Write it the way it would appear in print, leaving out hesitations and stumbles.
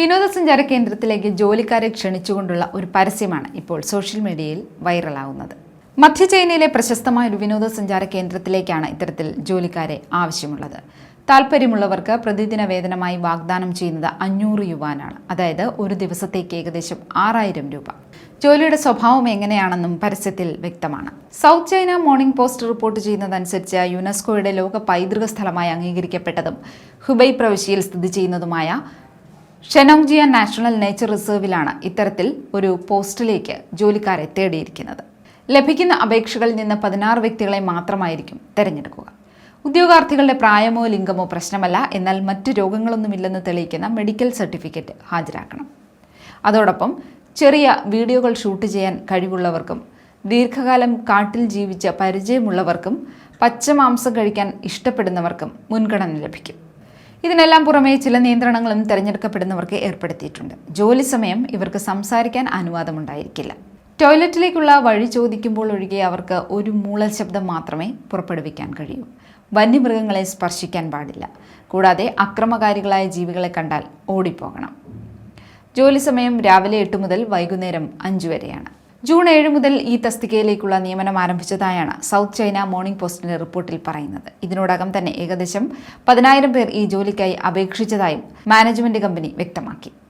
വിനോദസഞ്ചാര കേന്ദ്രത്തിലേക്ക് ജോലിക്കാരെ ക്ഷണിച്ചുകൊണ്ടുള്ള ഒരു പരസ്യമാണ് ഇപ്പോൾ സോഷ്യൽ മീഡിയയിൽ വൈറലാവുന്നത്. മധ്യ ചൈനയിലെ പ്രശസ്തമായ ഒരു വിനോദസഞ്ചാര കേന്ദ്രത്തിലേക്കാണ് ഇത്തരത്തിൽ ജോലിക്കാരെ ആവശ്യമുള്ളത്. താല്പര്യമുള്ളവർക്ക് പ്രതിദിന വേതനമായി വാഗ്ദാനം ചെയ്യുന്നത് 500 യുവാനാണ്. അതായത് ഒരു ദിവസത്തേക്ക് ഏകദേശം 6000 രൂപ. ജോലിയുടെ സ്വഭാവം എങ്ങനെയാണെന്നും പരസ്യത്തിൽ വ്യക്തമാണ്. South China Morning Post report ചെയ്യുന്നതനുസരിച്ച് യുനെസ്കോയുടെ ലോക പൈതൃക സ്ഥലമായി അംഗീകരിക്കപ്പെട്ടതും ഹുബൈ പ്രവിശ്യയിൽ സ്ഥിതി ചെയ്യുന്നതുമായ ഷെനോങ്ജിയാൻ നാഷണൽ നേച്ചർ റിസർവിലാണ് ഇത്തരത്തിൽ ഒരു പോസ്റ്റിലേക്ക് ജോലിക്കാരെ തേടിയിരിക്കുന്നത്. ലഭിക്കുന്ന അപേക്ഷകളിൽ നിന്ന് 16 വ്യക്തികളെ മാത്രമായിരിക്കും തിരഞ്ഞെടുക്കുക. ഉദ്യോഗാർത്ഥികളുടെ പ്രായമോ ലിംഗമോ പ്രശ്നമല്ല, എന്നാൽ മറ്റു രോഗങ്ങളൊന്നുമില്ലെന്ന് തെളിയിക്കുന്ന മെഡിക്കൽ സർട്ടിഫിക്കറ്റ് ഹാജരാക്കണം. അതോടൊപ്പം ചെറിയ വീഡിയോകൾ ഷൂട്ട് ചെയ്യാൻ കഴിവുള്ളവർക്കും ദീർഘകാലം കാട്ടിൽ ജീവിച്ച പരിചയമുള്ളവർക്കും പച്ചമാംസം കഴിക്കാൻ ഇഷ്ടപ്പെടുന്നവർക്കും മുൻഗണന ലഭിക്കും. ഇതിനെല്ലാം പുറമെ ചില നിയന്ത്രണങ്ങളും തിരഞ്ഞെടുക്കപ്പെടുന്നവർക്ക് ഏർപ്പെടുത്തിയിട്ടുണ്ട്. ജോലി സമയം ഇവർക്ക് സംസാരിക്കാൻ അനുവാദമുണ്ടായിരിക്കില്ല. ടോയ്ലറ്റിലേക്കുള്ള വഴി ചോദിക്കുമ്പോൾ ഒഴികെ അവർക്ക് ഒരു മൂളൽ ശബ്ദം മാത്രമേ പുറപ്പെടുവിക്കാൻ കഴിയൂ. വന്യമൃഗങ്ങളെ സ്പർശിക്കാൻ പാടില്ല. കൂടാതെ അക്രമകാരികളായ ജീവികളെ കണ്ടാൽ ഓടിപ്പോകണം. ജോലി സമയം രാവിലെ 8 മുതൽ വൈകുന്നേരം 5 വരെയാണ്. ജൂൺ 7 മുതൽ ഈ തസ്തികയിലേക്കുള്ള നിയമനം ആരംഭിച്ചതായാണ് സൗത്ത് ചൈന മോർണിംഗ് പോസ്റ്റിന്റെ റിപ്പോർട്ടിൽ പറയുന്നത്. ഇതിനോടകം തന്നെ ഏകദേശം 10,000 പേർ ഈ ജോലിക്കായി അപേക്ഷിച്ചതായും മാനേജ്മെന്റ് കമ്പനി വ്യക്തമാക്കി.